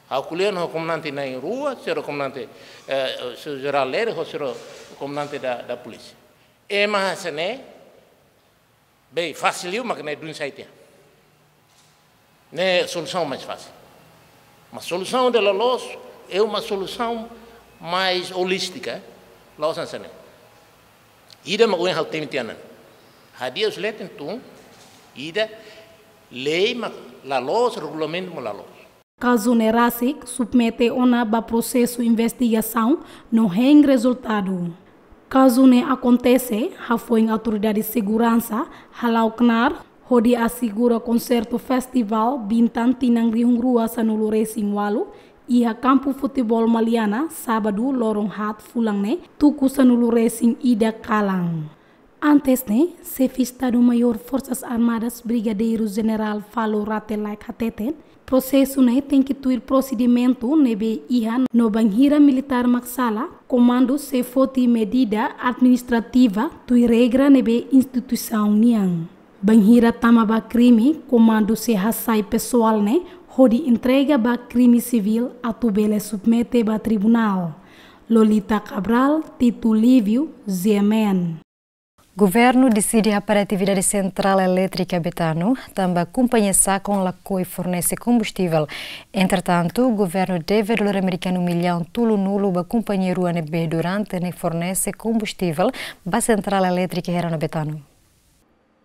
how kulian ho comandante na rua ser comandante geral ler ho ser comandante da polícia ema sene bem faciliu mas ne dun site ne solução mais fácil uma solução de los é uma solução mais holística los sene ida ma uen hal temitianan hadia os letem tu ida lei ma la los regulamento ma la los caso Nerasic submete ona ba processo investigação não tem resultado. Caso ne acontece, ha foi em autoridade de segurança halau knar hodi assegura concerto festival bintan tinang riung rua sanulu racing walu iha campo futebol maliana sábado lorong hat fulangne tuku sanulu racing ida kalang. Antes ne, chefe Estado-Maior Forças Armadas Brigadeiro General Falo Ratelai Hateten, processo ne tem que ter procedimento nebe iha no banhira militar maksala, comando se foti medida administrativa tu regra nebe instituição niang. Banhira tamaba crime, comando se hasai pessoal ne, hodi entrega ba crime civil atu bele submete ba tribunal. Lolita Cabral, Tito Lívio, Zemen. Governo decide a atividade central elétrica Betano, também companhia com a COI fornece combustível. Entretanto, o governo deve $1 americano milhão tulo nulo para a companhia RUANB durante ne fornece combustível para a central elétrica Herano Betano.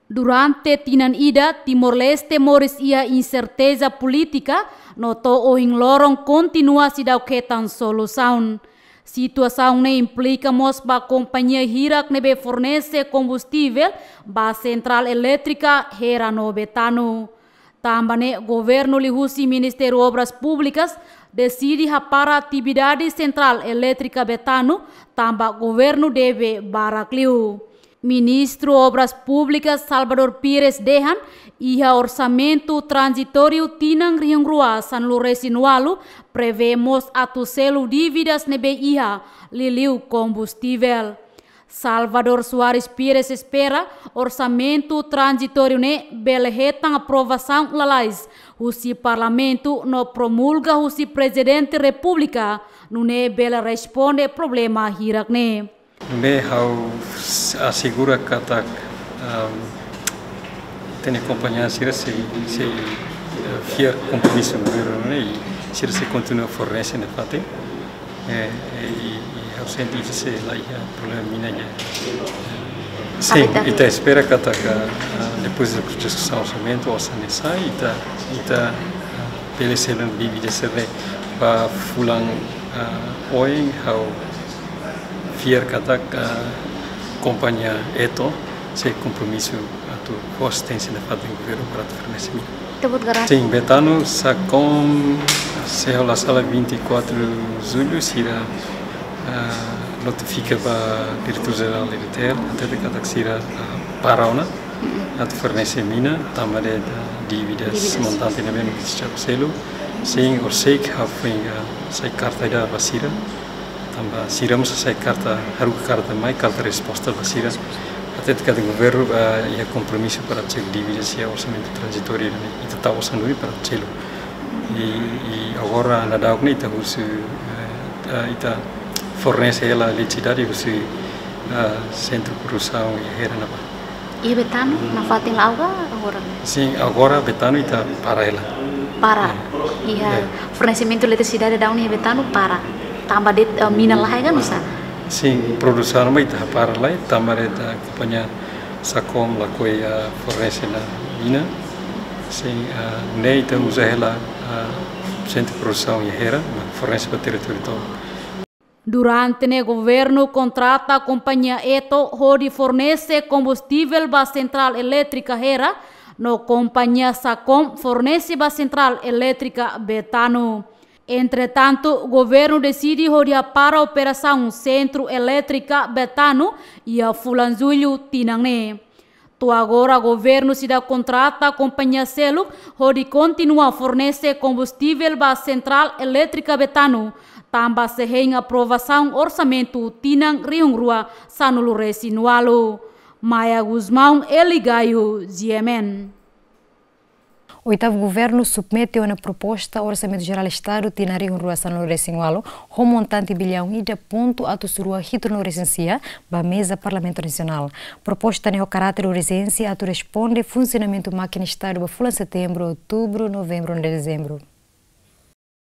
Durante tinan ida, Timor-Leste moris ia incerteza política, notou o lorong continua se dar ketan solução. Situação ne implica ba a companhia Hirak nebe fornece combustível ba central elétrica Herano Betano. Também governo lihusi Ministério Obras Públicas decide para atividade central elétrica Betano, também governo deve barakliu. Ministro Obras Públicas Salvador Pires Dehan iha orçamento transitório tinang riang rua San Resinualu prevemos atu selu dívidas nebe iha liliu combustível. Salvador Soares Pires espera orçamento transitório ne belehetang aprovação lalais. Husi parlamento no promulga husi presidente república no ne bele responde problema hirak ne. Me hau assegura kata tem acompanhar se fiar compromisso do governo e se continua fornece na parte e hau senti se lá problema minha sim e tá espera kata depois da discussão orçamento orçamento e tá pelo selo dívida se para fulang oi hau fiar kata companhia eto se compromisso atu assistência da parte do governo para fornecimento. Sim, Betano sacom se a sala 24 de julho será notifica para o diretor-geral da IRTEL até que kata será parauna atu fornecimento também da dívidas montante na mesma que se chama selo sim or seik hafinga sai carta da basira tambah siram selesai karta haru karta mai karta resposta basira até que o governo ia compromisso para cek dívidas e orçamento transitório e tetap sendiri para celo e agora na dau ni tahu su ita fornece ela eletricidade su centro produção e era napa e Betano na fatin lauga agora sim agora Betano ita para ela para ia fornecimento eletricidade da Uni Betano para tambah di mina lain kan bisa? Sim, produção mai tá para lá, tambah da companhia Sacom lá coi fornece na mina, sim, nem tá usa ela centro de produção e era fornece para território todo. Durante o governo contrata a companhia ETO, onde fornece combustível para a central elétrica Hera, no companhia SACOM fornece para a central elétrica Betano. Entretanto, o governo decide rodear para a operação Centro Elétrica Betano e a Fulanzulho Tinangne. Agora o governo se dá contrata a companhia Celo, onde continua a fornecer combustível para a central elétrica Betano. Também se em aprovação orçamento Tinang Riungrua Sanulu Resinualo. Maia Guzmão, Eligaio, GMN. O oitavo governo submeteu na proposta Orçamento Geral do Estado Tinari Rua San Lourenço, com montante bilhão e de ponto a Tussurua Hitono Recensia, para a mesa Parlamento Nacional. Proposta tem o caráter de urgência a responde funcionamento máquina Estado para setembro, outubro, novembro e dezembro.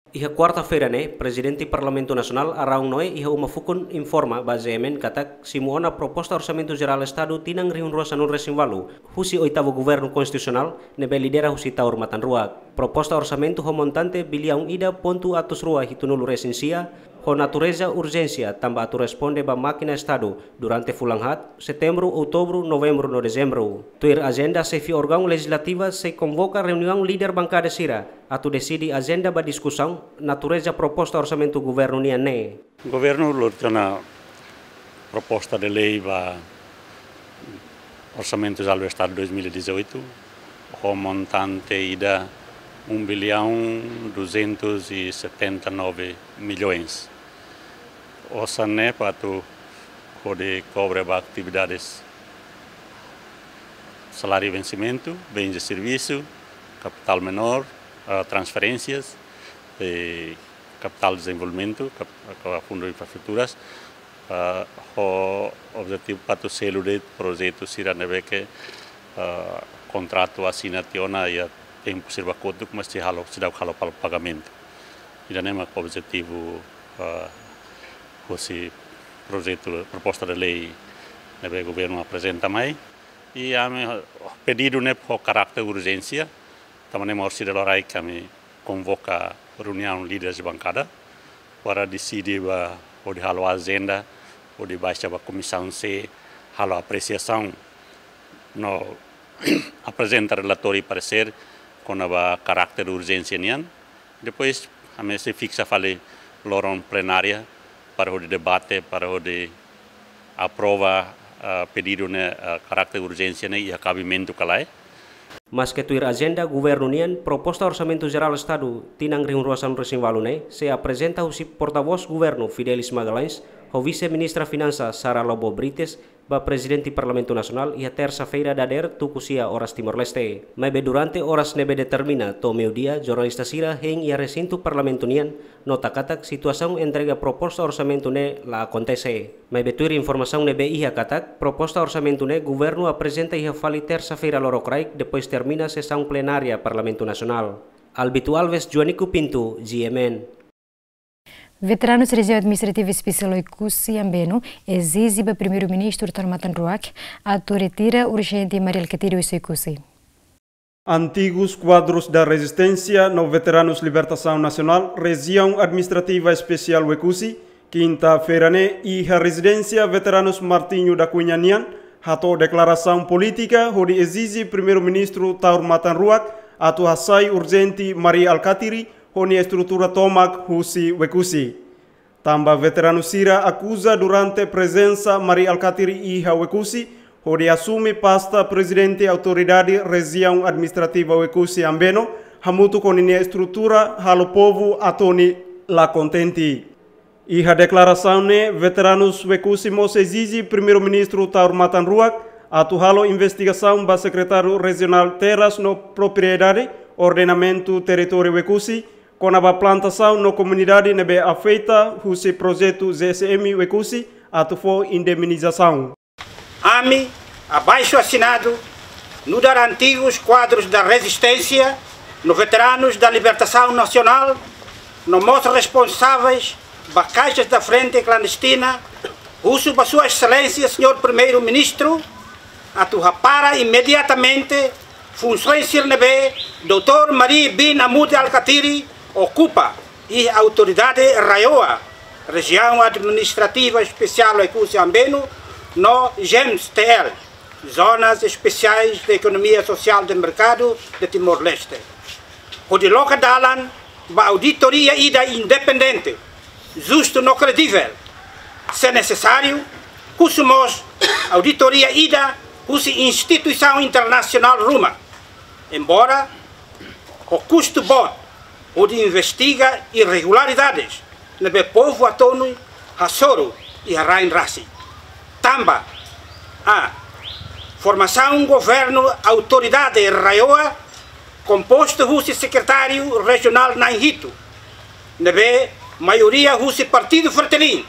Iha quarta-feira né, Presidente do Parlamento Nacional Araung Noe iha uma fukun informa ba GMN katak simuona proposta Orçamento Geral do Estado tinang riun rua sanun resimvalu husi oitavo governo konstitusional nebe lidera husi taur matan rua. Proposta orçamento ho montante bilhão ida ponto atus rua hitunulu resensia ho natureza urgência tamba atu responde ba máquina Estado durante fulanghat setembro, outubro, novembro no dezembro. Tuir agenda sefi órgão legislativa se convoca reunião líder bancada sira atu decidi agenda ba discussão natureza proposta orçamento governo niane. Governo lortona proposta de lei ba orçamento geral do Estado 2018 com montante ida 1.279 milhões. Orçamento para tu poder cobrar atividades salário e vencimento, bens de serviço, capital menor, transferências, capital de desenvolvimento, fundo de infraestruturas, o objetivo para tu selo de projeto será que contrato assinationa e tempo serva conta mas se dá para o pagamento. E daí o objetivo esse projeto proposta de lei o governo apresenta mais e a pedido né por caráter de urgência também a Orçida Lorai que me convoca reunião líderes de bancada para decidir onde halo a agenda onde baixa a comissão C halo apreciação no apresenta relatório e parecer com a caráter de urgência nian depois a me se fixa fale lorong plenária para o debate para o de aprova pedido ne caráter de urgência ne e acabamento calai. Mas que tuir agenda governo nian proposta orçamento geral do Estado tinang riun ruasan resimvalu ne se apresenta o porta-voz governo Fidelis Magalhães o vice-ministra finança Sara Lobo Brites ba Presidente do Parlamento Nacional e a terça-feira dader tucusia horas Timor-Leste. Mas durante horas nebe determina to meio-dia jornalista sira heng ia recinto Parlamento nian nota katak situação entrega proposta orçamento ne la acontece. Mas betuir informação nebe ia katak proposta orçamento ne governo apresenta ia fali terça-feira lorocraik depois termina sessão plenária Parlamento Nacional. Albito Alves, Joanico Pinto, GMN. Veteranos Região Administrativa Especial Oikusi Ambeno exige para o primeiro-ministro Tormatan Ruak a retira urgente Maria Alcatiri Oikusi. Antigos quadros da resistência no Veteranos Libertação Nacional Região Administrativa Especial Oikusi, quinta-feira e a residência Veteranos Martinho da Cunha Nian, hato declaração política onde exige primeiro-ministro Tormatan Ruak a atuação urgente Maria Alcatiri onde a estrutura tomak husi wekusi. Tamba veterano Sira acusa durante presença Maria Alcatiri e wekusi, onde assume pasta presidente autoridade região administrativa wekusi Ambeno, hamutu com a estrutura halo povo atoni la contenti. E a declaração ne veteranos wekusi mos exige primeiro-ministro Tormatan Ruak atuhalo investigação ba secretário regional terras no propriedade, ordenamento território wekusi, com a plantação na comunidade nebe afeita o projeto GSM Wekusi atufo indemnização. AMI, abaixo assinado, no dar antigos quadros da resistência, no veteranos da libertação nacional, no mostros responsáveis das caixas da frente clandestina, uso para sua excelência, senhor primeiro-ministro, atuha para imediatamente funções nebe Dr. Maria Bin Amud Alcatiri ocupa e a autoridade raioa Região Administrativa Especial Wekusi Ambeno, no GEMS-TL, Zonas Especiais de Economia Social de Mercado de Timor-Leste. O de loca dalan, a auditoria ida independente, justo no credível. Se necessário, costumos auditoria ida, cusi instituição internacional Ruma. Embora o custo bom, o de investiga irregularidades, no povo atonu, Hasoro e Rain Rassi. Tamba, a formação governo autoridade raioa, composto do secretário regional Nainhito, nebe maioria do partido Fertelin,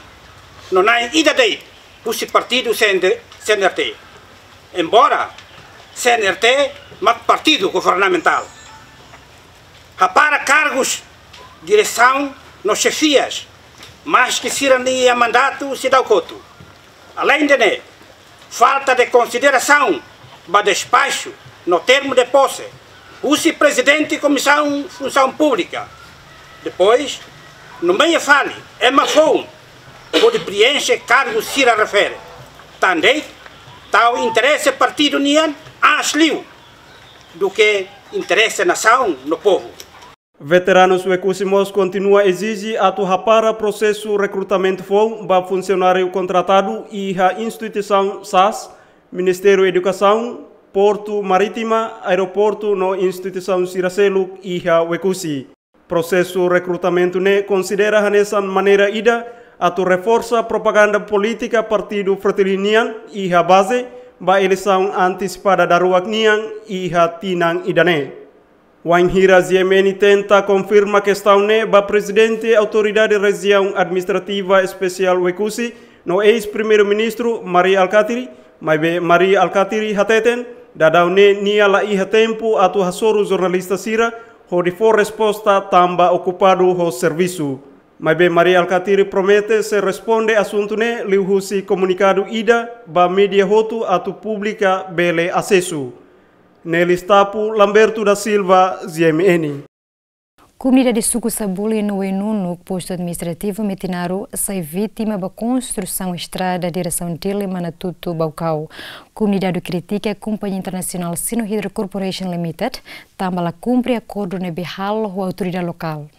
no Nain Idadei, do partido CNRT. Embora CNRT, mas partido governamental. Para cargos, direção, nos chefias, mas que sirania mandato se dá o coto. Além de falta de consideração para despacho no termo de posse, o presidente de comissão função pública. Depois, no meio fale, é mafão, pode preencher cargos se refere. Também, tal interesse partido nian asliu do que interesse nação no povo. Veteranos Wekusimos continua a exigir atu para processo recrutamento FOU para funcionário contratado e a instituição SAS, Ministério da Educação, Porto Marítima, Aeroporto no instituição Siracelo e a Wekusi. Processo recrutamento ne considera nessa maneira ida atu reforça propaganda política partido Fertilinian e a base para eleição antecipada da Ruaknian e a Tinang Idane. Wainhira Ziemeni tenta confirma questão ne ba presidente autoridade região administrativa especial Wekusi no ex-primeiro-ministro Maria Alcatiri, mas be Maria Alcatiri hateten dadau ne nia la iha tempo atu hasoro jornalista sira ho di for resposta tamba ocupado ho serviço. Mas be Maria Alcatiri promete se responde assunto ne liuhusi comunicado ida ba media hotu atu publica bele acesso. Nelly Stapu, Lamberto da Silva, GMN. Comunidade Suku Sabuli no Enunu, posto administrativo Metinaro, sai vítima da construção estrada direção Tile Manatuto Baucau. Comunidade critica a Companhia Internacional Sinohydro Corporation Limited, também cumpre acordo nebihal com a autoridade local.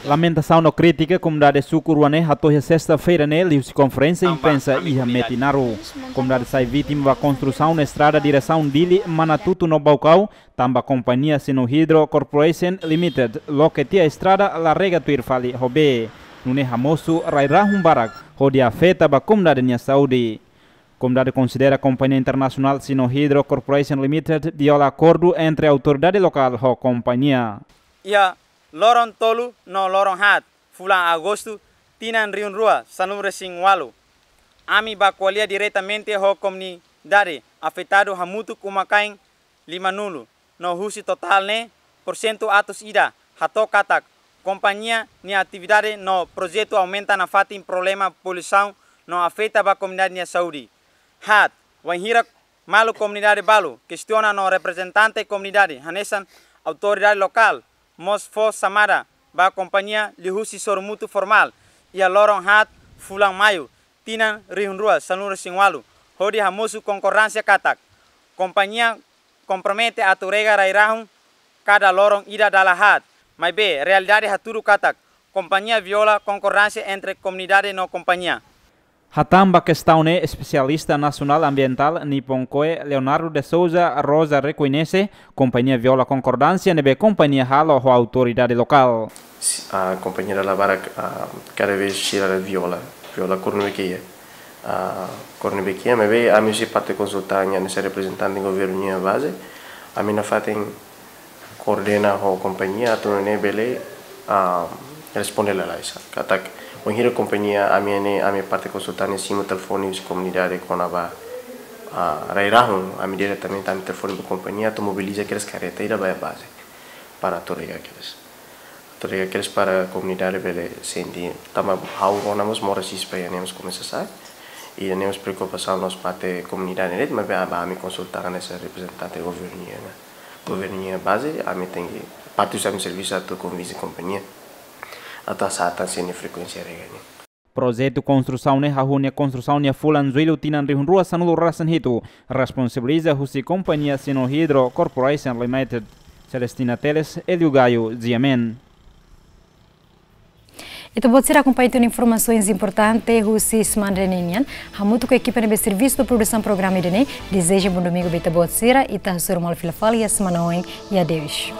Lamentação no crítica, comunidade Sucuruane, atoia sexta-feira nele, e conferência imprensa e Metinaro. Comunidade sai vítima da construção na estrada direção Dili Manatuto no Baucau, também a companhia Sinohydro Corporation Limited, loquetia a estrada la rega tuirfali robe. Nune hamosu rairahum barak, rode afeta a comunidade nia saúde. Comunidade considera a companhia internacional Sinohydro Corporation Limited viola acordo entre a autoridade local e a companhia. Lorong tolu no lorong hat fulan agosto tinan riun rua sanum resing walu. Ami bakualia diretamente ho comunidade afetado hamutu kumakain 5 no husi total ne porcento atos ida hato katak companhia ni atividade no projeto aumenta na fatin problema poluição no afeta ba comunidade nia saúde. Hat wanhira malu comunidade balu questiona no representante comunidade hanesan autoridade local Mosfo Samara, ba companhia Lihusi Sormutu Formal, e a Lorong Hat, Fulang Mayu, Tinan Rihunrua, Sanura Singwalu, Hodi Hamusu Concorrência Katak. Companhia compromete a Turega Rairahum, cada Lorong Ida Dalahat, mas B, realidade Haturu Katak. Companhia viola concorrência entre comunidade e não companhia. Hatamba questão é especialista nacional ambiental Niponcoe Leonardo de Souza Rosa reconhece companhia viola concordância nebe companhia halo a autoridade local. A companhia da Lavara cada vez tira viola cornubequia. Cornubequia me ve a mim se parte consultar nesse representante do governo base. A mim na fatem coordena a companhia tu ne bele responde lá isso. Katak Wanneer de companhia a minha parte consultar em cima telefone de comunidade com a rairahum a minha diretamente a minha telefone da companhia tu mobiliza aqueles carreteiras vai a base para torregar aqueles para a comunidade bele sentir tama how onamos morasis para nemos começar e nemos preocupação nos parte comunidade net mas a mim consultar nesse representante governo base a mim tem parte do serviço a tu com vice companhia atau satan sini frekuensi reganya. Projeto construção ne hahunia construção ne fulan zuilu tinan rihun rua sanulu rasan hitu responsabiliza husi companhia Sinohydro Corporation Limited. Celestina Teles, Elio Gaio, Ziamen. Então, pode ser acompanhado informações importantes, Russi Smandreninian, Hamuto com a equipe de serviço de produção programa de desejo bom domingo, Beta Botsira, e Tahsur Malfilafal e a semana e adeus.